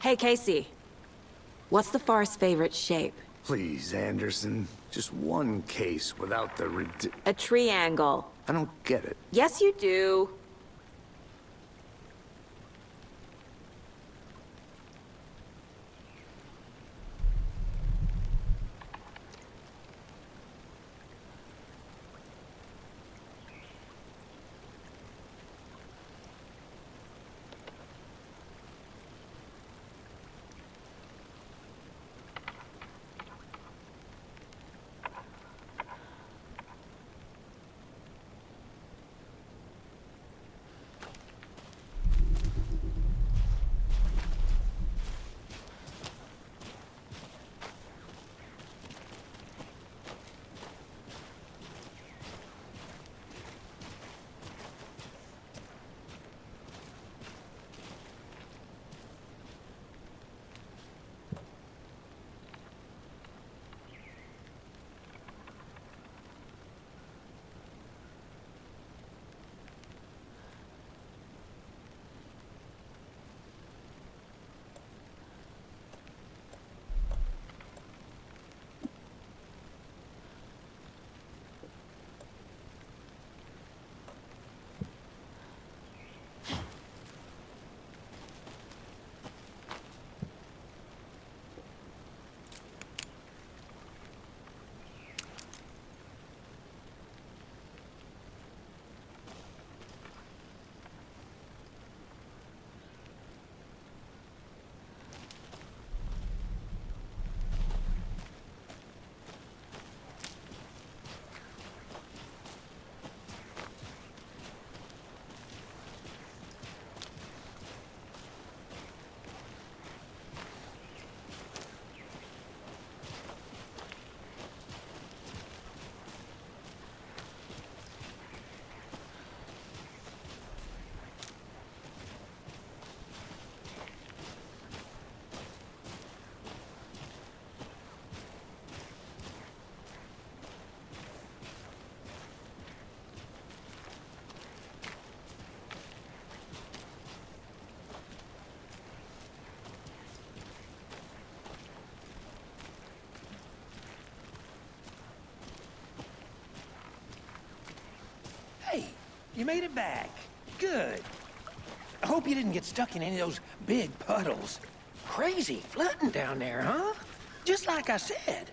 Hey, Casey. What's the far's favorite shape? Please, Anderson. Just one case without the A triangle. I don't get it. Yes, you do. Hey, you made it back. Good. I hope you didn't get stuck in any of those big puddles. Crazy flooding down there, huh? Just like I said.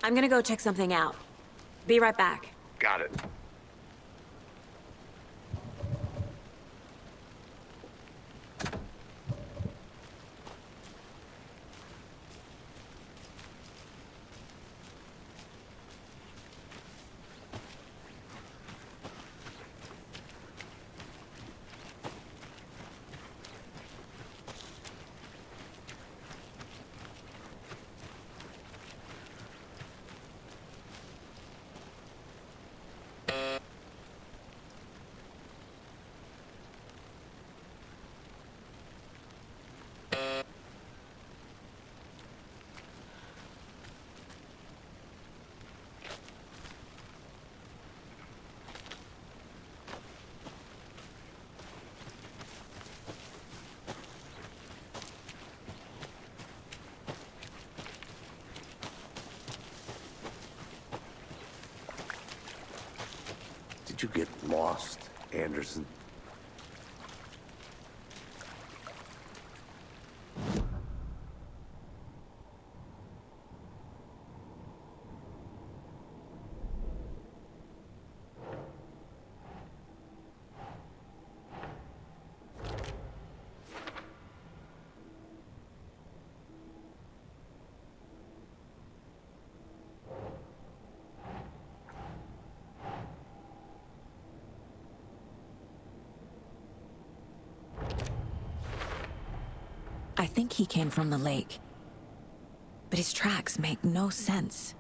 I'm gonna go check something out. Be right back. Got it. Did you get lost, Anderson? I think he came from the lake. But his tracks make no sense.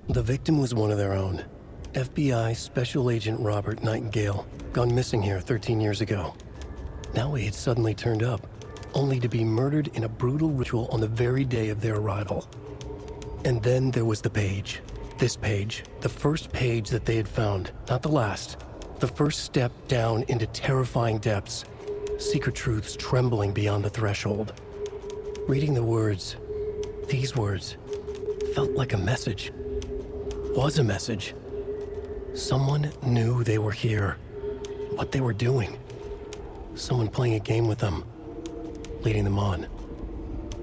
The victim was one of their own. FBI Special Agent Robert Nightingale, gone missing here 13 years ago. Now he had suddenly turned up, only to be murdered in a brutal ritual on the very day of their arrival. And then there was the page. This page, the first page that they had found, not the last. The first step down into terrifying depths, secret truths trembling beyond the threshold. Reading the words, these words, felt like a message. Was a message. Someone knew they were here, what they were doing. Someone playing a game with them, leading them on.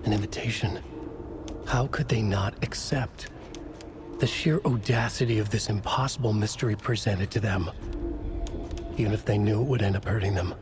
An invitation. How could they not accept? The sheer audacity of this impossible mystery presented to them, even if they knew it would end up hurting them.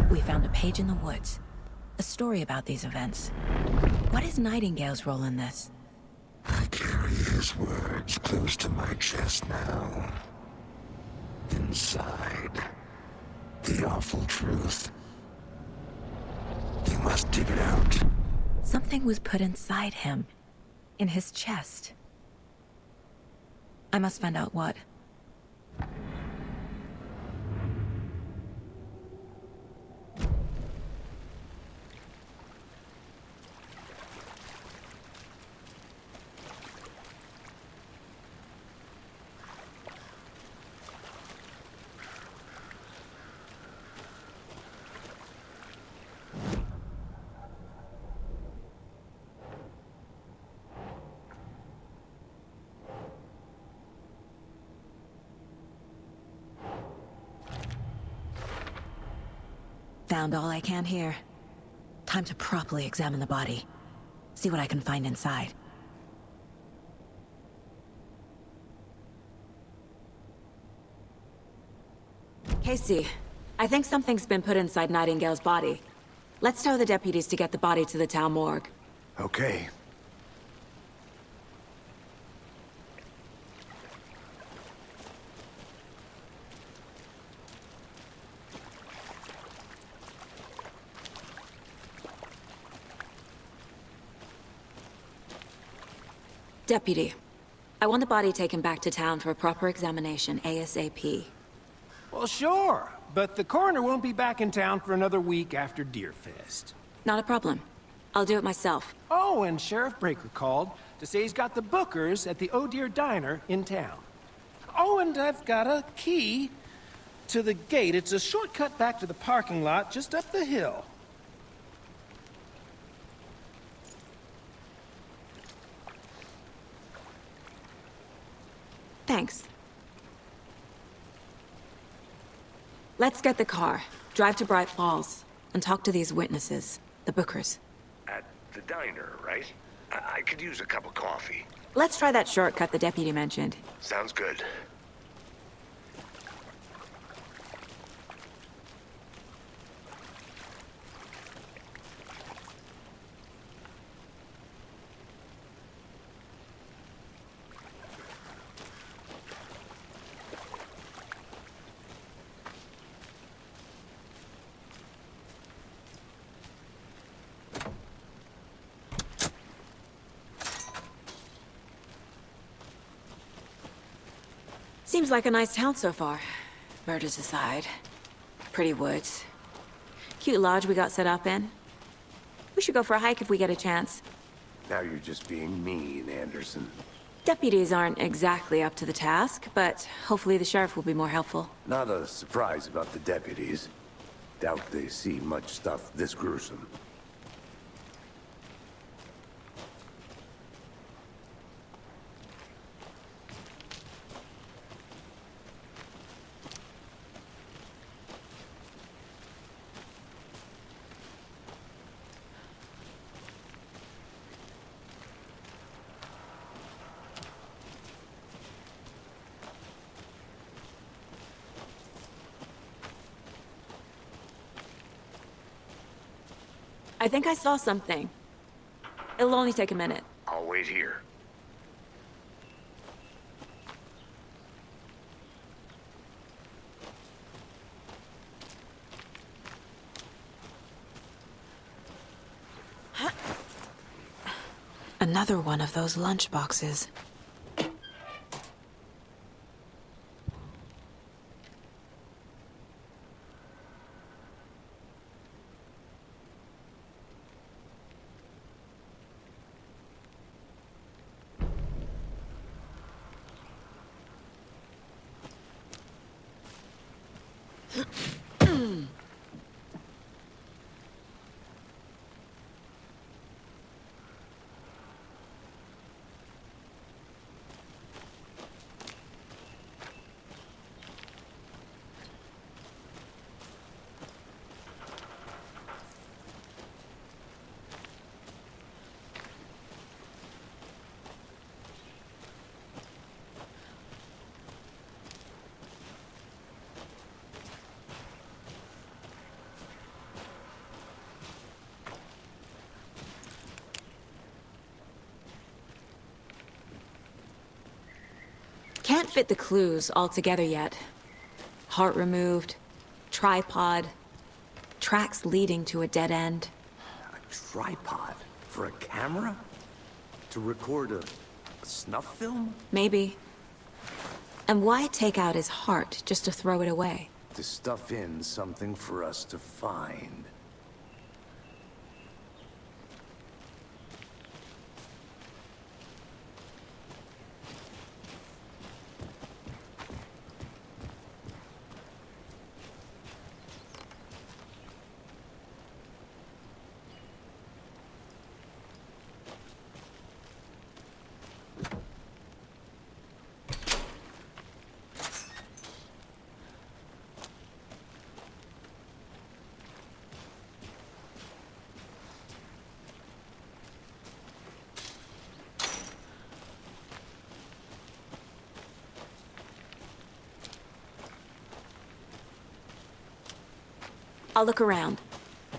We found a page in the woods. A story about these events. What is Nightingale's role in this? I carry his words close to my chest now. Inside, the awful truth. You must dig it out. Something was put inside him. In his chest. I must find out what. Found all I can here. Time to properly examine the body. See what I can find inside. Casey, I think something's been put inside Nightingale's body. Let's tell the deputies to get the body to the town morgue. Okay. Deputy, I want the body taken back to town for a proper examination ASAP. Well, sure, but the coroner won't be back in town for another week after Deerfest. Not a problem. I'll do it myself. Oh, and Sheriff Breaker called to say he's got the bookers at the Oh Dear Diner in town. Oh, and I've got a key to the gate. It's a shortcut back to the parking lot just up the hill. Thanks. Let's get the car, drive to Bright Falls, and talk to these witnesses, the Bookers. At the diner, right? I could use a cup of coffee. Let's try that shortcut the deputy mentioned. Sounds good. Seems like a nice town so far. Murders aside. Pretty woods. Cute lodge we got set up in. We should go for a hike if we get a chance. Now you're just being mean, Anderson. Deputies aren't exactly up to the task, but hopefully the sheriff will be more helpful. Not a surprise about the deputies. Doubt they see much stuff this gruesome. I think I saw something. It'll only take a minute. I'll wait here. Another one of those lunch boxes. Can't fit the clues all together yet. Heart removed, tripod, tracks leading to a dead end. A tripod? For a camera? To record a snuff film? Maybe. And why take out his heart just to throw it away? To stuff in something for us to find. I'll look around.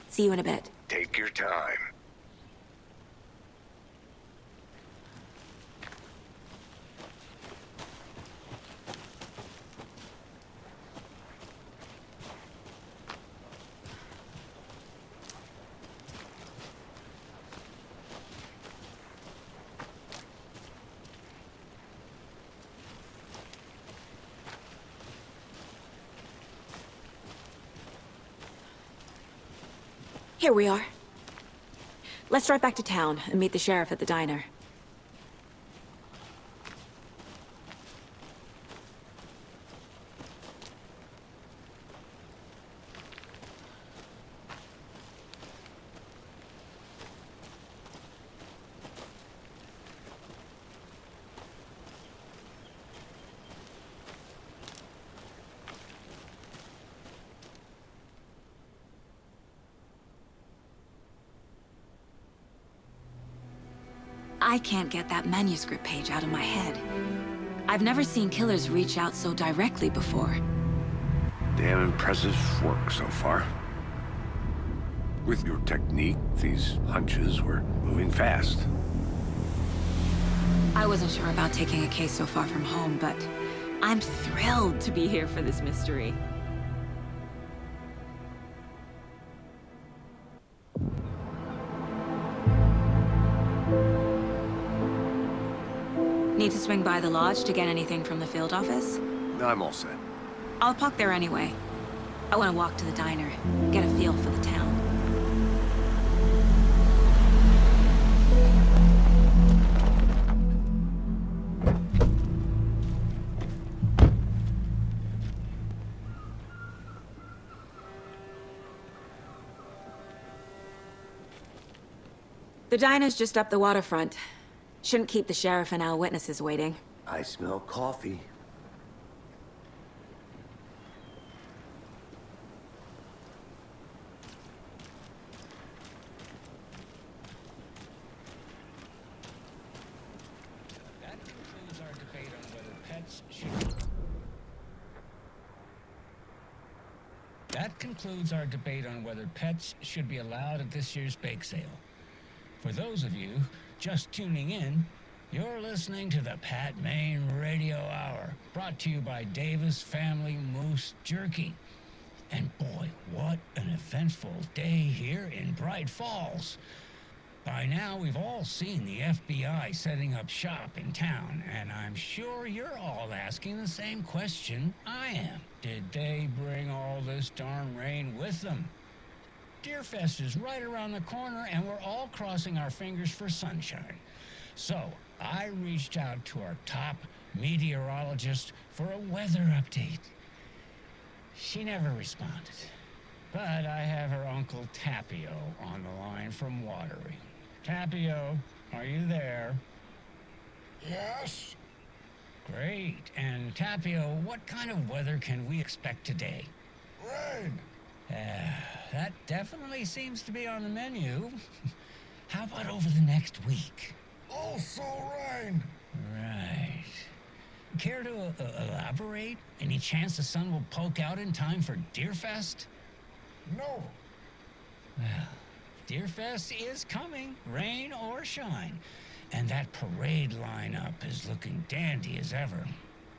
See you in a bit. Take your time. Here we are. Let's drive back to town and meet the sheriff at the diner. I can't get that manuscript page out of my head. I've never seen killers reach out so directly before. Damn impressive work so far. With your technique, these hunches were moving fast. I wasn't sure about taking a case so far from home, but I'm thrilled to be here for this mystery. Need to swing by the lodge to get anything from the field office? No, I'm all set. I'll park there anyway. I want to walk to the diner, get a feel for the town. The diner's just up the waterfront. Shouldn't keep the sheriff and our witnesses waiting. I smell coffee. That concludes our debate on whether pets should... That concludes our debate on whether pets should be allowed at this year's bake sale. For those of you just tuning in, you're listening to the Pat Main Radio Hour, brought to you by Davis Family Moose Jerky. And boy, what an eventful day here in Bright Falls. By now, we've all seen the FBI setting up shop in town, and I'm sure you're all asking the same question I am. Did they bring all this darn rain with them? Deerfest is right around the corner, and we're all crossing our fingers for sunshine. So, I reached out to our top meteorologist for a weather update. She never responded. But I have her Uncle Tapio on the line from Watering. Tapio, are you there? Yes? Great. And Tapio, what kind of weather can we expect today? Rain. That definitely seems to be on the menu. How about over the next week? Also rain. Right. Care to elaborate? Any chance the sun will poke out in time for Deerfest? No. Well, Deerfest is coming, rain or shine. And that parade lineup is looking dandy as ever.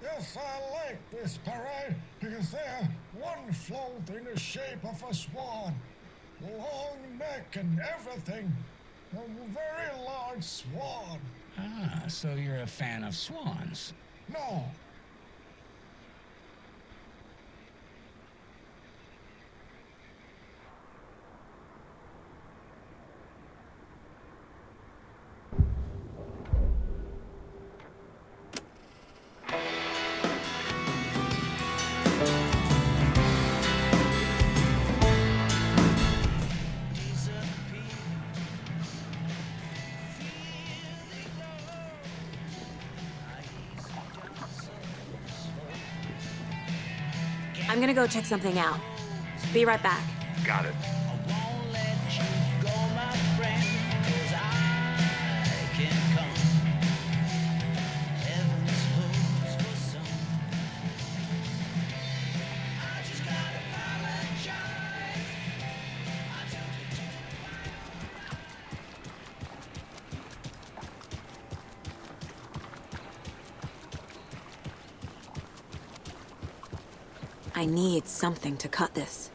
Yes, I like this parade because they're one float in the shape of a swan. Long neck and everything. A very large swan. Ah, so you're a fan of swans. No. I'm gonna go check something out. Be right back. Got it. I need something to cut this.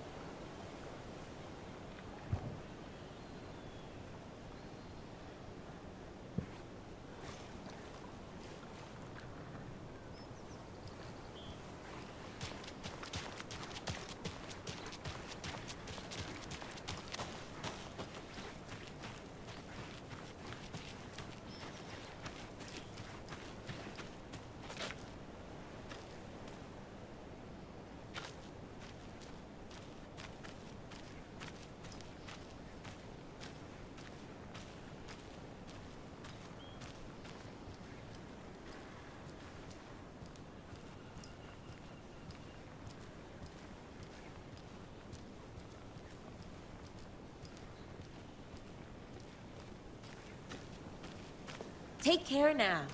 Take care now.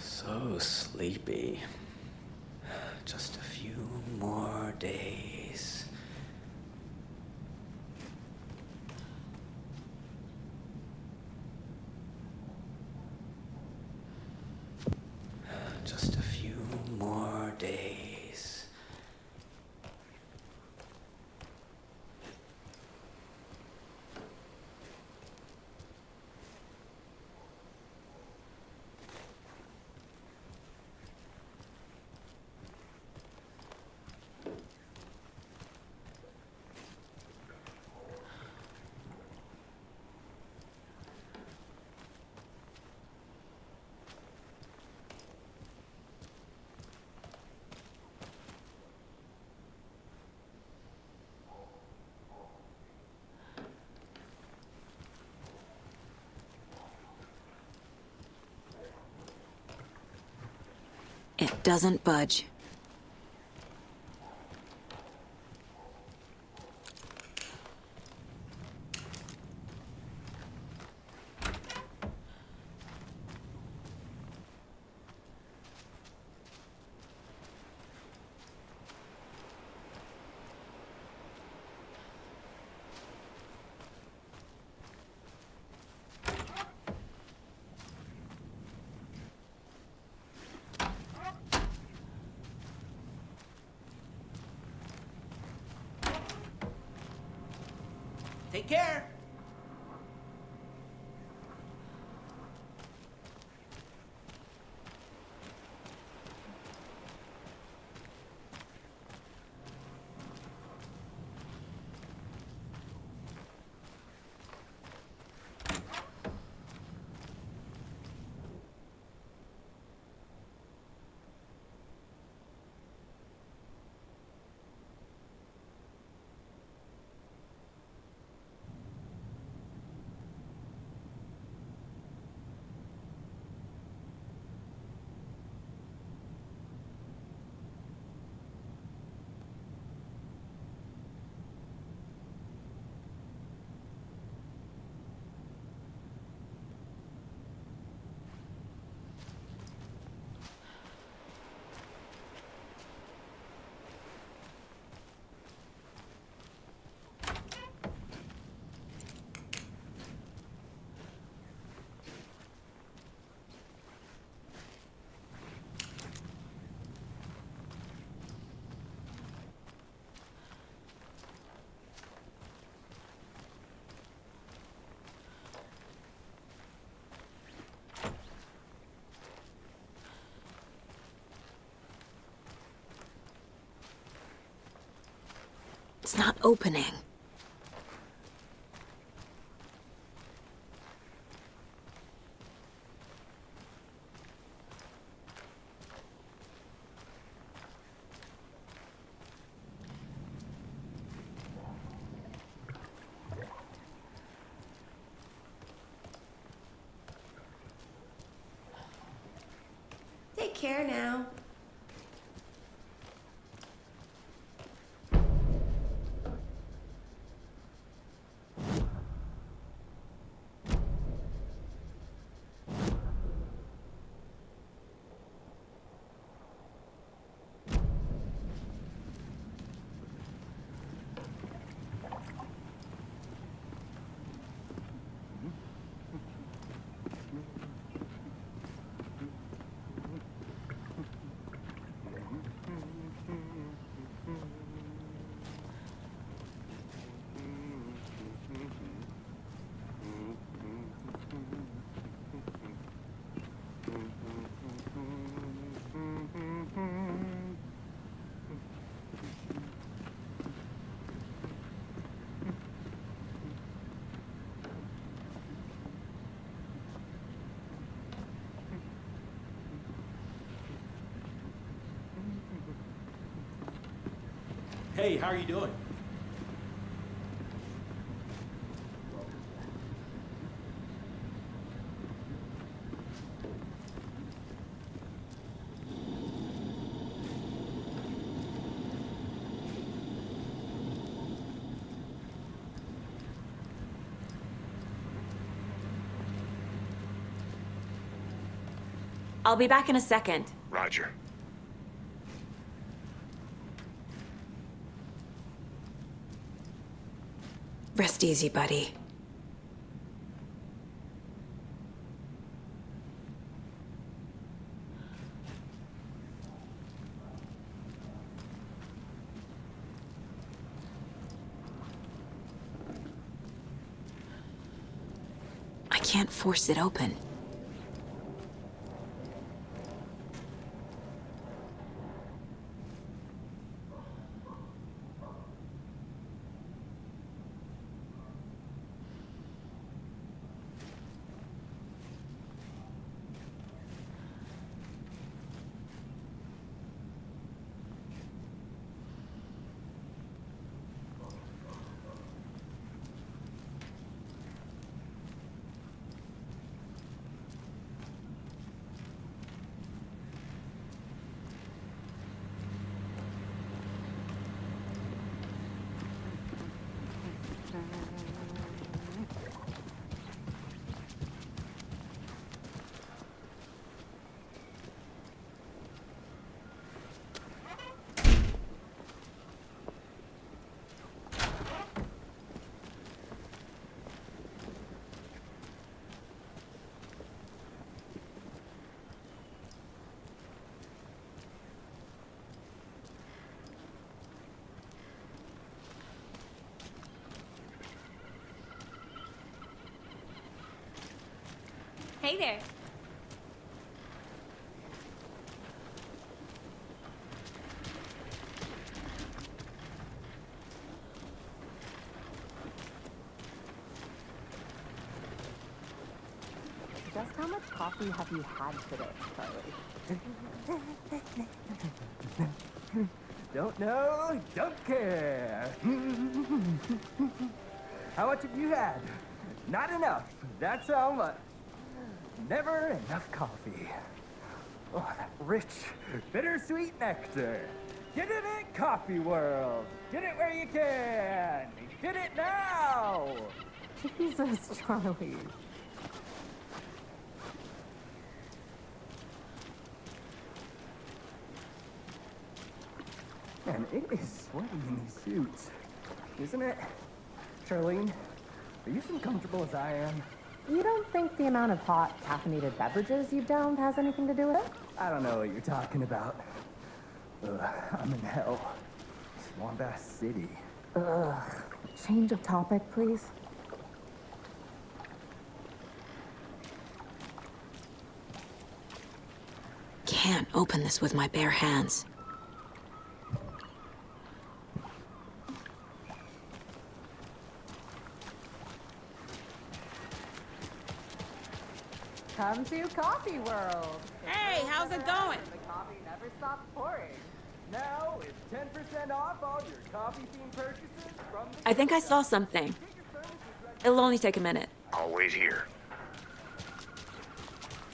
So sleepy. Just a few more days. Just a few more days. It doesn't budge. Take care. It's not opening. Take care now. Hey, how are you doing? I'll be back in a second. Roger. Rest easy, buddy. I can't force it open. Hey there. Just how much coffee have you had today, Charlie? Don't know, don't care. How much have you had? Not enough. That's how much. Never enough coffee. Oh, that rich, bittersweet nectar. Get it in Coffee World. Get it where you can. Get it now. Jesus, Charlie. Man, it is sweaty in these suits, isn't it? Charlene, are you as uncomfortable as I am? You don't think the amount of hot, caffeinated beverages you've downed has anything to do with it? I don't know what you're talking about. Ugh, I'm in hell. Swamp Ass City. Ugh. Change of topic, please. Can't open this with my bare hands. Come to Coffee World. Hey, how's it going? The coffee never stops pouring. Now it's 10% off all your coffee-themed purchases from the... I think I saw something. It'll only take a minute. I'll wait here.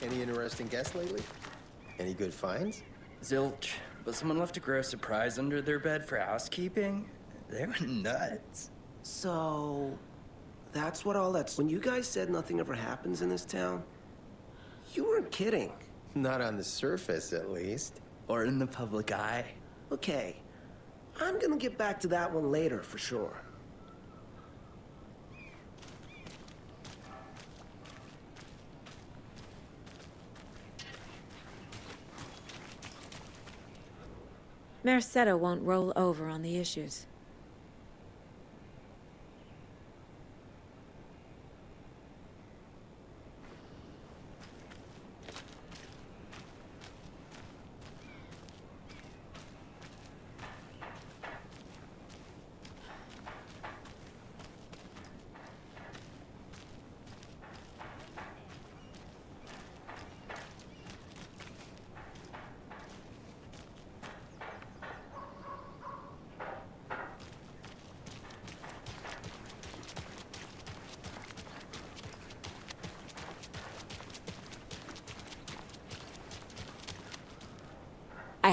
Any interesting guests lately? Any good finds? Zilch, but someone left a gross surprise under their bed for housekeeping. They went nuts. So, that's what all that's... When you guys said nothing ever happens in this town, you weren't kidding. Not on the surface, at least. Or in the public eye. Okay, I'm gonna get back to that one later, for sure. Merced won't roll over on the issues.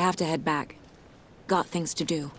have to head back. Got things to do.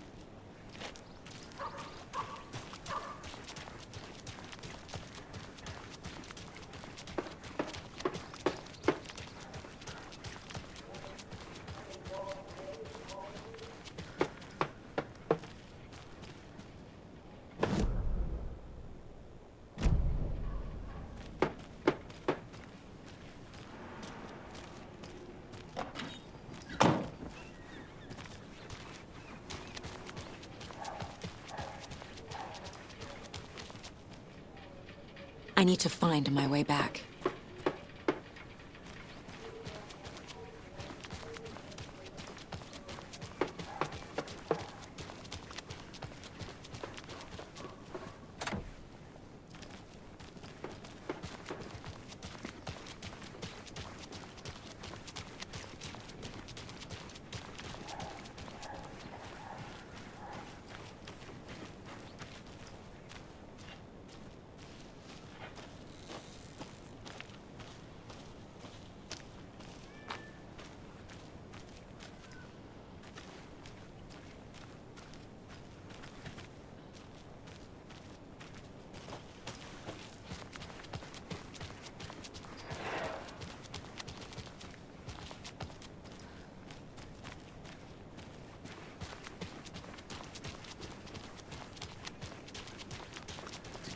I need to find my way back.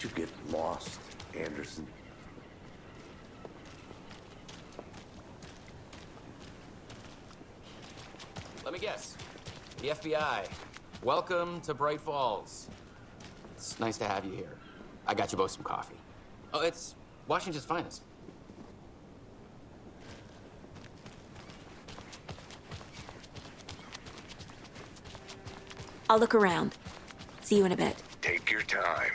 Did you get lost, Anderson? Let me guess. The FBI. Welcome to Bright Falls. It's nice to have you here. I got you both some coffee. Oh, it's Washington's finest. I'll look around. See you in a bit. Take your time.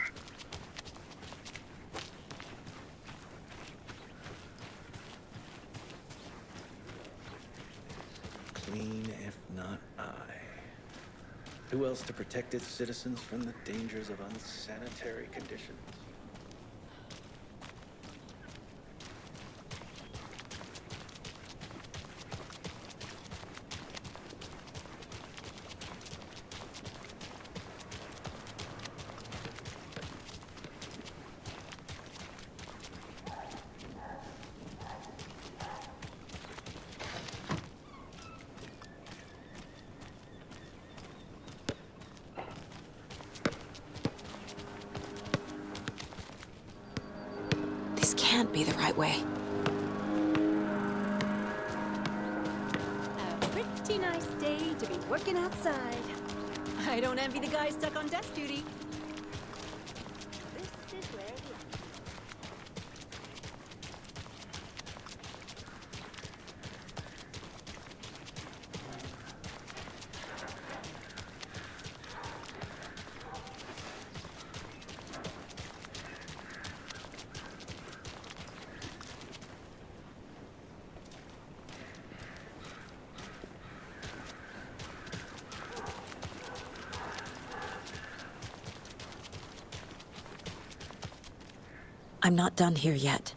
Clean, if not I. Who else to protect its citizens from the dangers of unsanitary conditions? This can't be the right way. A pretty nice day to be working outside. I don't envy the guy stuck on desk duty. This is where the I'm not done here yet.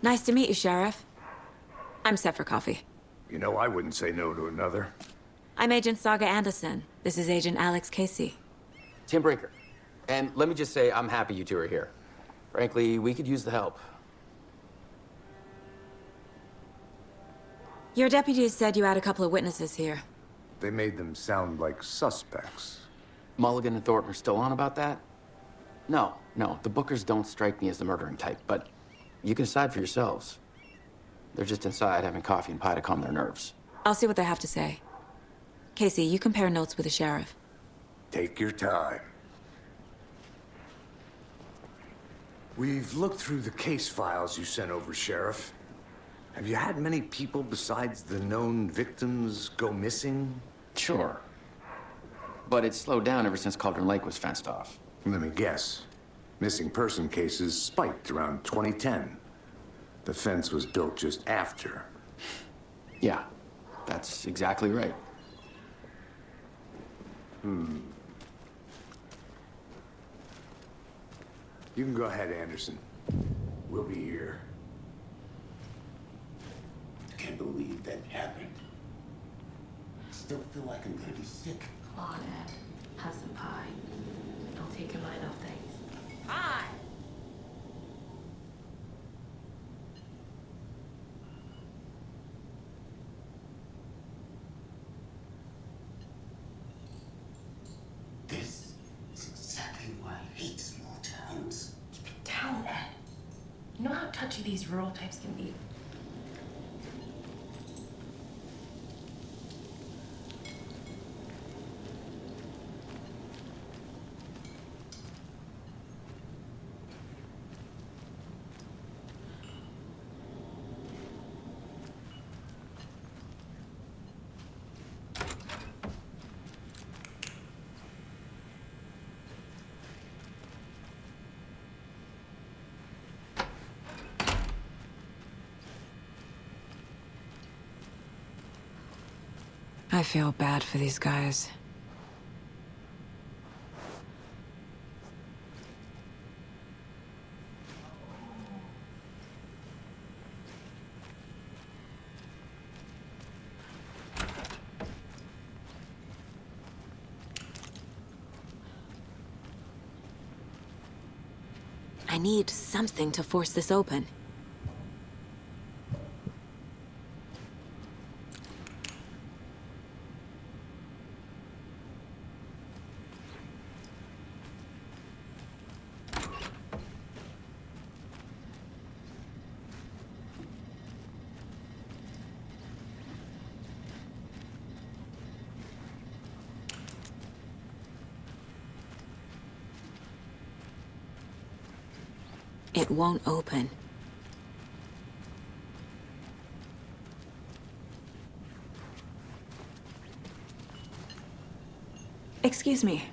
Nice to meet you, Sheriff. I'm set for coffee. You know, I wouldn't say no to another. I'm Agent Saga Anderson. This is Agent Alex Casey. Tim Breaker. And let me just say, I'm happy you two are here. Frankly, we could use the help. Your deputies said you had a couple of witnesses here. They made them sound like suspects. Mulligan and Thornton are still on about that? No, the Bookers don't strike me as the murdering type, but you can decide for yourselves. They're just inside having coffee and pie to calm their nerves. I'll see what they have to say. Casey, you compare notes with the sheriff. Take your time. We've looked through the case files you sent over, Sheriff. Have you had many people besides the known victims go missing? Sure. But it's slowed down ever since Cauldron Lake was fenced off. Let me guess. Missing person cases spiked around 2010. The fence was built just after. Yeah, that's exactly right. You can go ahead, Anderson. We'll be here. I can't believe that happened. I still feel like I'm gonna be sick. Come on, Ed. Have some pie. Don't take your mind off things. Hi. This is exactly why I hate small towns. Keep it down, Ed. You know how touchy these rural types can be. I feel bad for these guys. I need something to force this open. It won't open. Excuse me.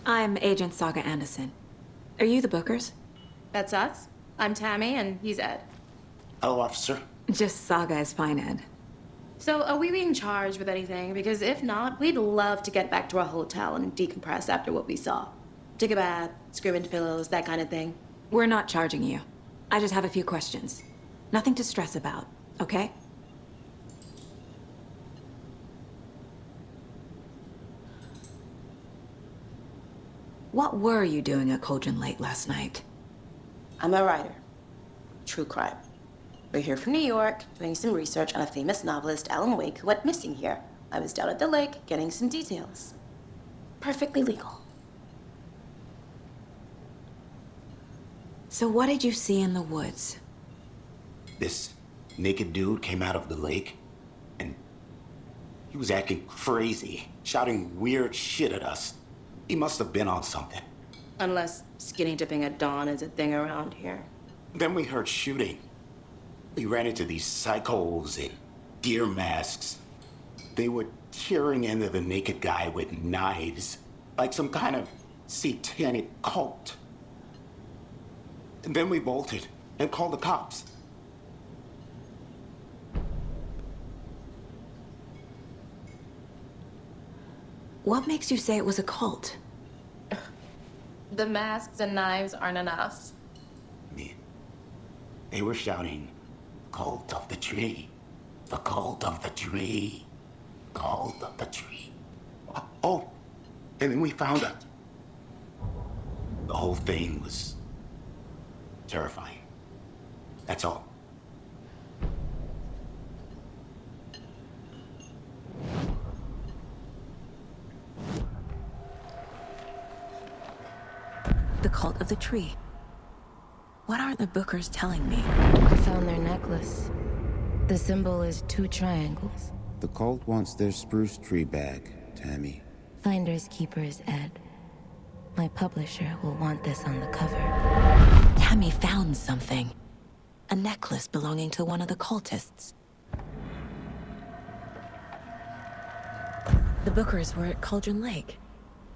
I'm Agent Saga Anderson. Are you the bookers? That's us. I'm Tammy, and he's Ed. Hello, officer. Just Saga is fine, Ed. So, are we being charged with anything? Because if not, we'd love to get back to our hotel and decompress after what we saw. Take a bath, scream into pillows, that kind of thing. We're not charging you. I just have a few questions. Nothing to stress about, okay? What were you doing at Cauldron Lake last night? I'm a writer. True crime. We're here from New York, doing some research on a famous novelist, Alan Wake, who went missing here. I was down at the lake, getting some details. Perfectly legal. So what did you see in the woods? This naked dude came out of the lake, and he was acting crazy, shouting weird shit at us. He must have been on something. Unless skinny dipping at dawn is a thing around here. Then we heard shooting. We ran into these psychos in deer masks. They were tearing into the naked guy with knives, like some kind of satanic cult. And then we bolted and called the cops. What makes you say it was a cult? The masks and knives aren't enough. They were shouting, "Cult of the tree, the cult of the tree, cult of the tree." Oh, and then we found out. The whole thing was terrifying. That's all. The cult of the tree. What aren't the bookers telling me? I found their necklace. The symbol is 2 triangles. The cult wants their spruce tree back, Tammy. Finders keepers, Ed. My publisher will want this on the cover. Tammy found something. A necklace belonging to one of the cultists. The bookers were at Cauldron Lake.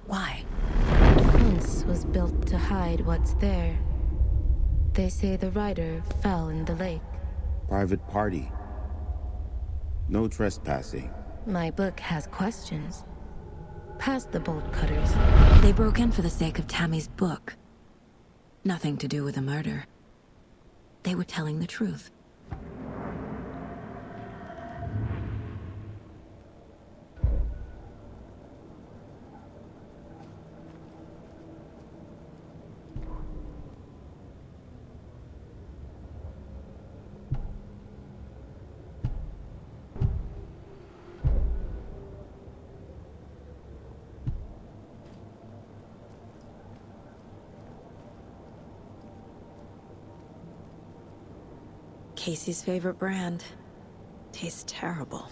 Why? I found fence was built to hide what's there. They say the rider fell in the lake. Private party. No trespassing. My book has questions. Past the bolt cutters. They broke in for the sake of Tammy's book. Nothing to do with the murder. They were telling the truth. Casey's favorite brand. Tastes terrible.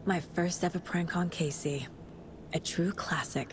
My first ever prank on Casey. A true classic.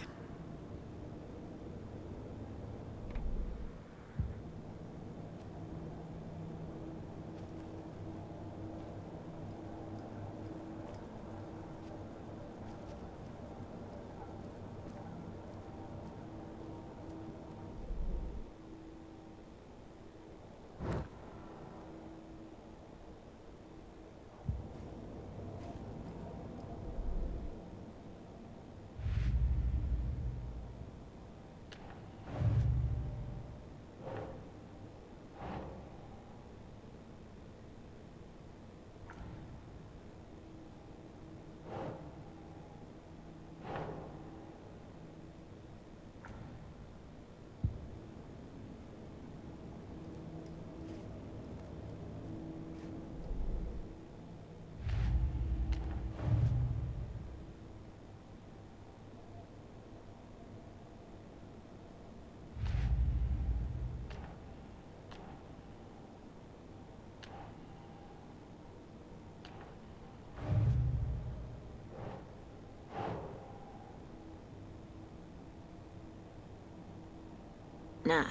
Nah.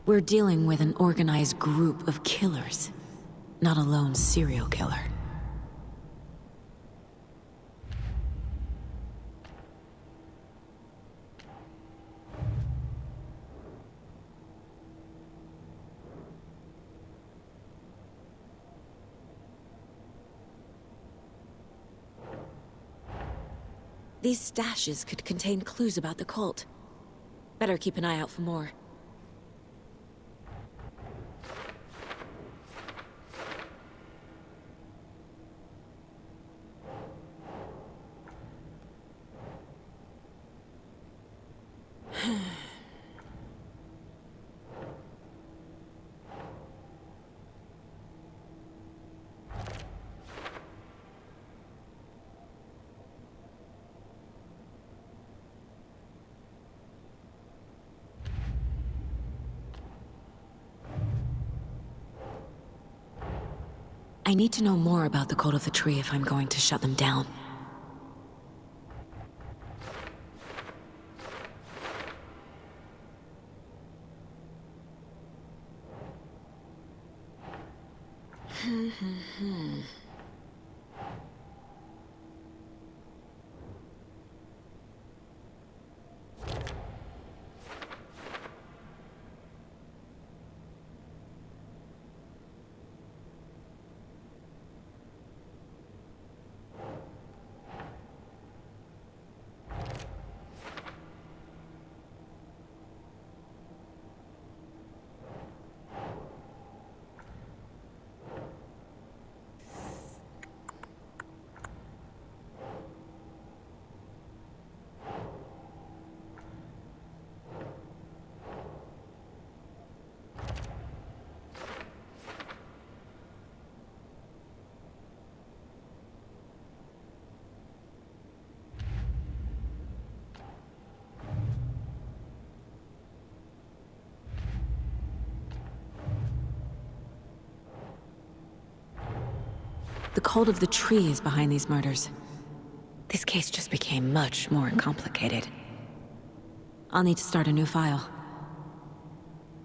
We're dealing with an organized group of killers, not a lone serial killer. These stashes could contain clues about the cult. Better keep an eye out for more. I need to know more about the Cult of the Tree if I'm going to shut them down. The cult of the tree is behind these murders. This case just became much more complicated. I'll need to start a new file.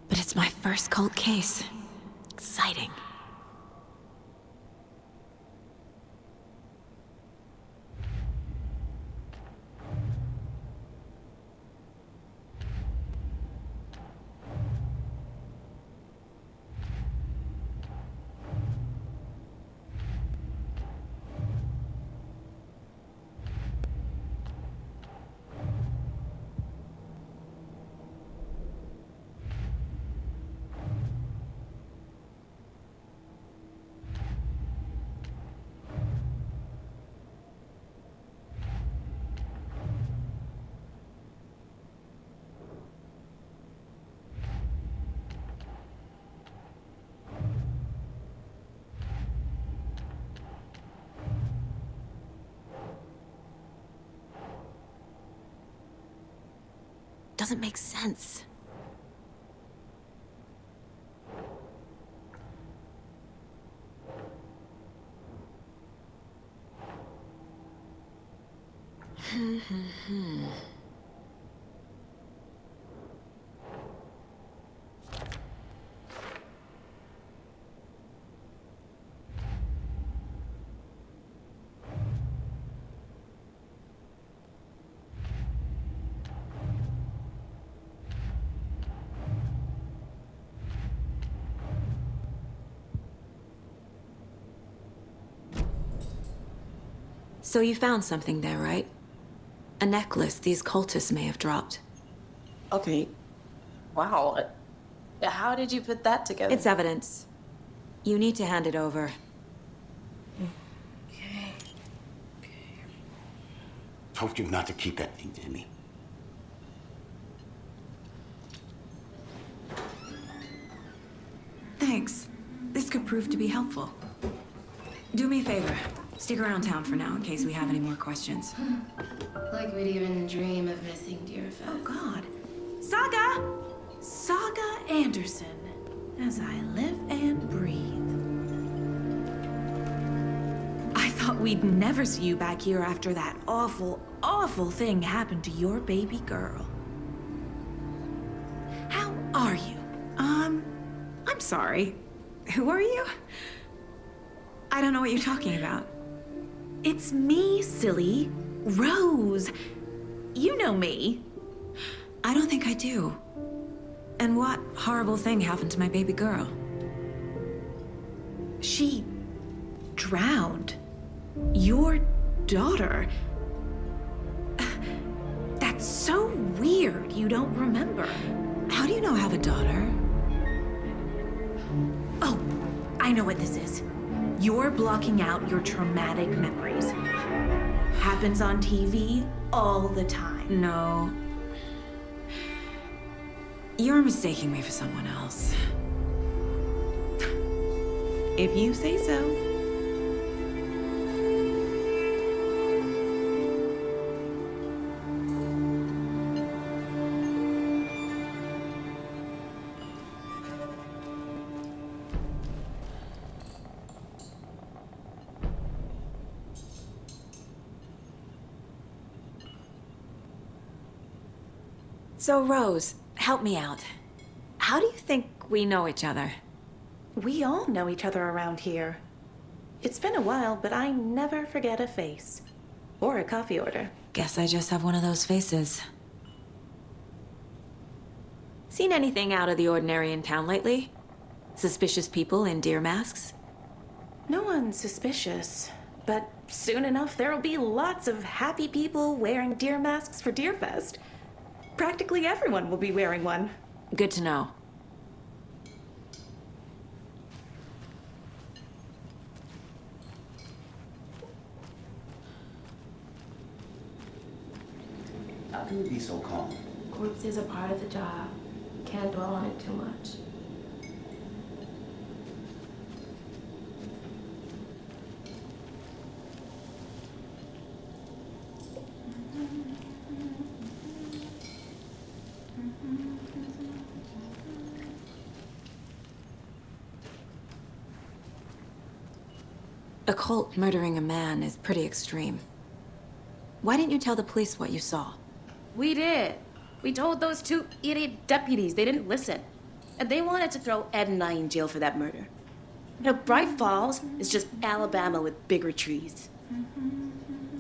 But it's my first cult case. Exciting. Doesn't make sense. So you found something there, right? A necklace these cultists may have dropped. Okay. Wow. How did you put that together? It's evidence. You need to hand it over. Told you not to keep that thing, Timmy. Thanks. This could prove to be helpful. Do me a favor. Stick around town for now in case we have any more questions. Like we'd even dream of missing Deerfest. Oh, God. Saga! Saga Anderson. As I live and breathe. I thought we'd never see you back here after that awful, awful thing happened to your baby girl. How are you? I'm sorry. Who are you? I don't know what you're talking about. It's me, silly. Rose. You know me. I don't think I do. And what horrible thing happened to my baby girl? She drowned. Your daughter. That's so weird you don't remember. How do you know I have a daughter? Oh, I know what this is. You're blocking out your traumatic memories. Happens on TV all the time. No. You're mistaking me for someone else. If you say so. So, Rose, help me out. How do you think we know each other? We all know each other around here. It's been a while, but I never forget a face. Or a coffee order. Guess I just have one of those faces. Seen anything out of the ordinary in town lately? Suspicious people in deer masks? No one's suspicious. But soon enough, there'll be lots of happy people wearing deer masks for Deerfest. Practically everyone will be wearing one. Good to know. How can you be so calm? Corpse is a part of the job. Can't dwell on it too much. A cult murdering a man is pretty extreme. Why didn't you tell the police what you saw? We did. We told those two idiot deputies. They didn't listen. And they wanted to throw Ed and I in jail for that murder. You know, Bright Falls is just Alabama with bigger trees.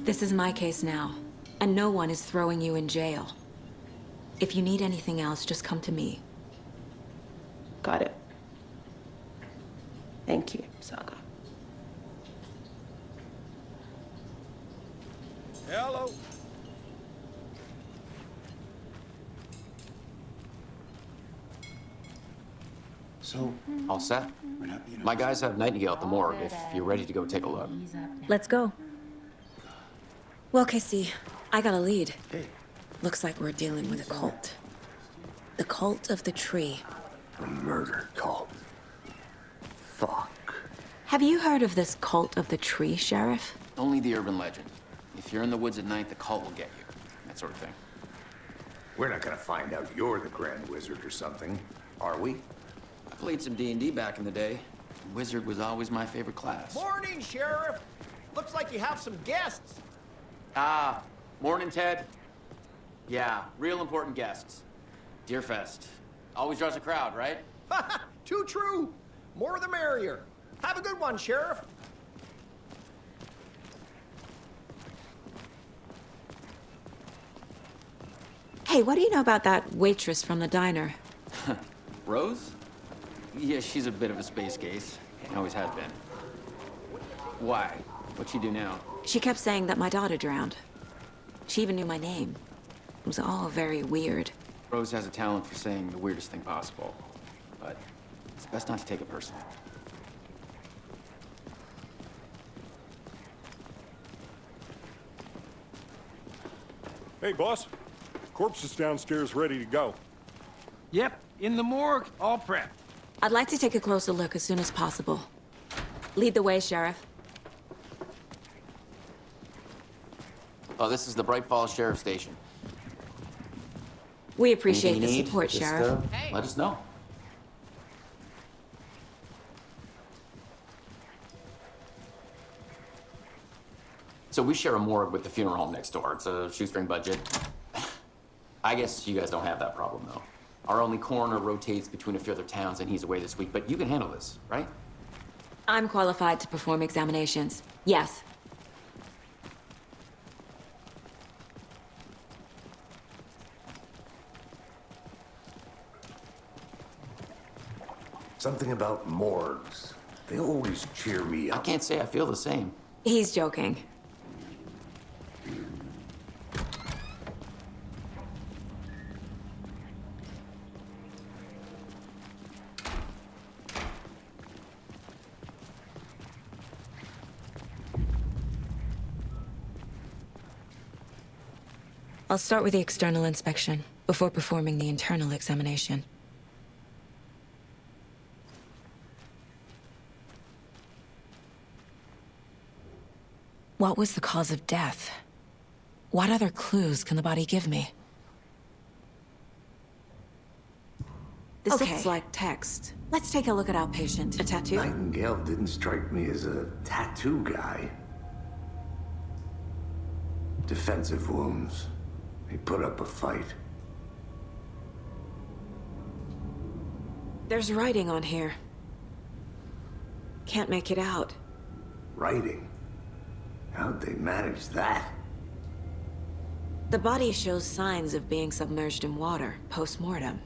This is my case now, and no one is throwing you in jail. If you need anything else, just come to me. Got it. Thank you, Saga. Hello. So, all set? My guys have Nightingale at the morgue if you're ready to go take a look. Let's go. Well, Casey, I got a lead. Looks like we're dealing with a cult. The cult of the tree. A murder cult. Fuck. Have you heard of this cult of the tree, Sheriff? Only the urban legend. If you're in the woods at night, the cult will get you. That sort of thing. We're not gonna find out you're the Grand Wizard or something, are we? I played some D&D back in the day. Wizard was always my favorite class. Morning, Sheriff. Looks like you have some guests. Ah, morning, Ted. Yeah, real important guests. Deerfest. Always draws a crowd, right? Too true. More the merrier. Have a good one, Sheriff. Hey, what do you know about that waitress from the diner? Rose? Yeah, she's a bit of a space case. Always has been. Why? What'd she do now? She kept saying that my daughter drowned. She even knew my name. It was all very weird. Rose has a talent for saying the weirdest thing possible. But it's best not to take it personally. Hey, boss. Corpse is downstairs ready to go. Yep, in the morgue, all prepped. I'd like to take a closer look as soon as possible. Lead the way, Sheriff. Oh, this is the Bright Falls Sheriff Station. We appreciate Anything the you need, support, just, Sheriff. Let us know. So we share a morgue with the funeral home next door. It's a shoestring budget. I guess you guys don't have that problem, though. Our only coroner rotates between a few other towns, and he's away this week, but you can handle this, right? I'm qualified to perform examinations. Yes. Something about morgues. They always cheer me up. I can't say I feel the same. He's joking. I'll start with the external inspection before performing the internal examination. What was the cause of death? What other clues can the body give me? This looks like text. Let's take a look at our patient. A tattoo? Nightingale didn't strike me as a tattoo guy. Defensive wounds. He put up a fight. There's writing on here. Can't make it out. Writing? How'd they manage that? The body shows signs of being submerged in water, post-mortem.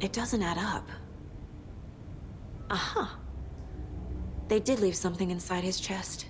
It doesn't add up. Aha. They did leave something inside his chest.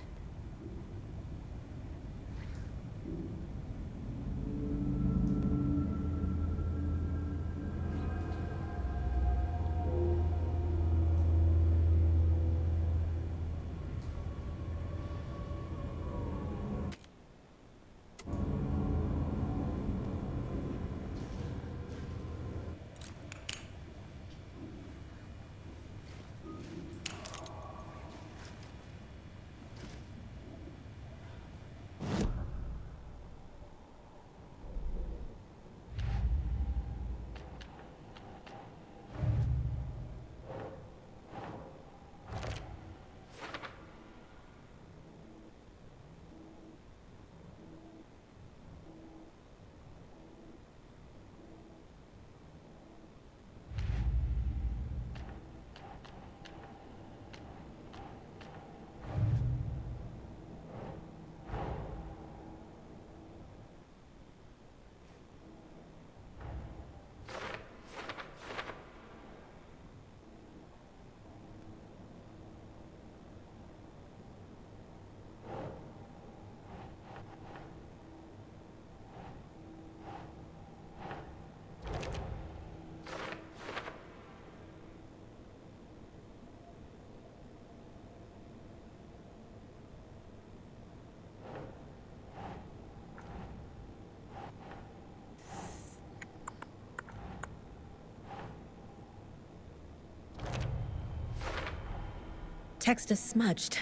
Text is smudged.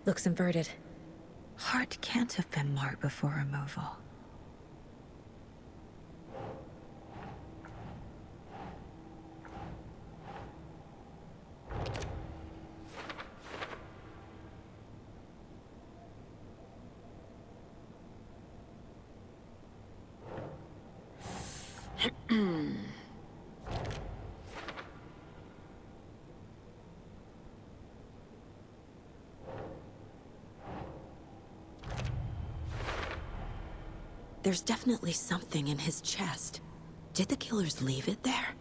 Looks inverted. Heart can't have been marked before removal. There's definitely something in his chest. Did the killers leave it there?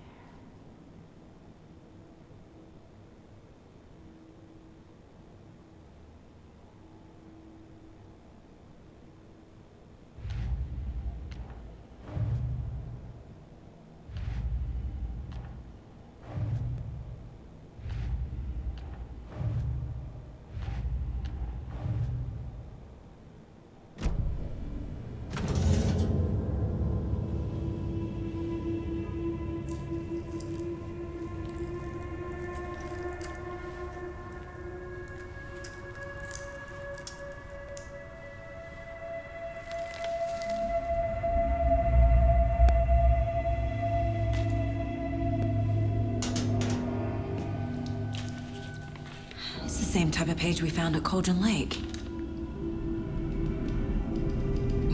Same type of page we found at Cauldron Lake.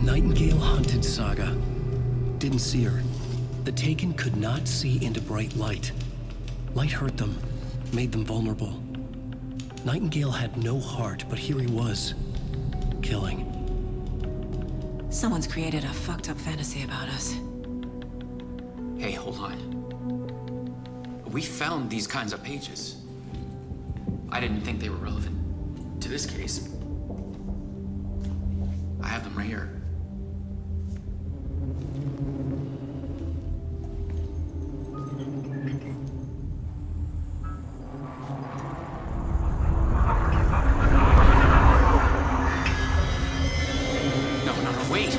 Nightingale hunted Saga. Didn't see her. The Taken could not see into bright light. Light hurt them, made them vulnerable. Nightingale had no heart, but here he was, killing. Someone's created a fucked up fantasy about us. Hey, hold on. We found these kinds of pages. I didn't think they were relevant to this case. I have them right here. No, wait.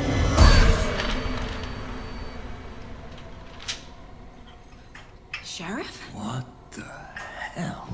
Sheriff? What the hell?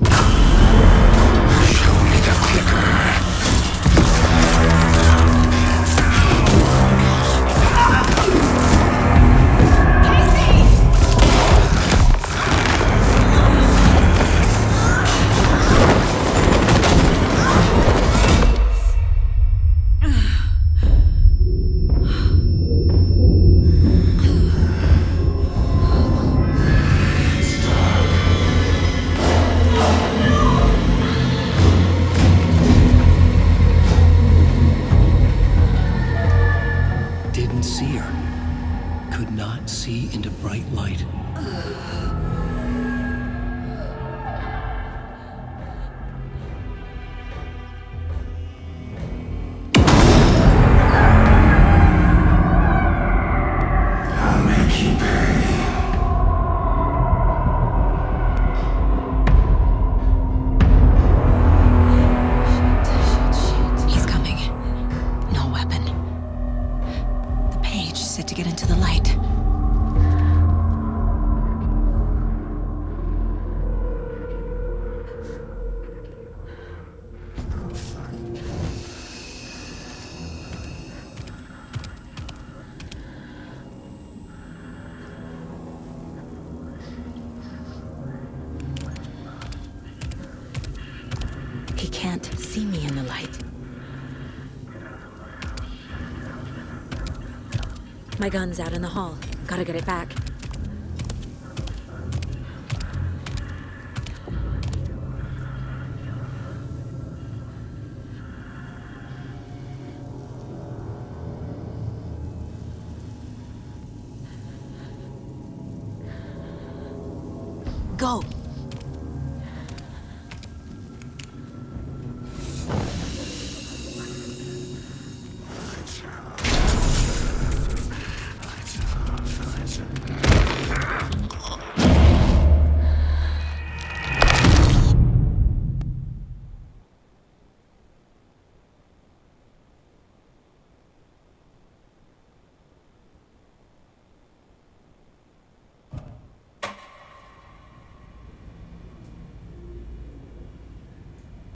He can't see me in the light. My gun's out in the hall. Gotta get it back. Go!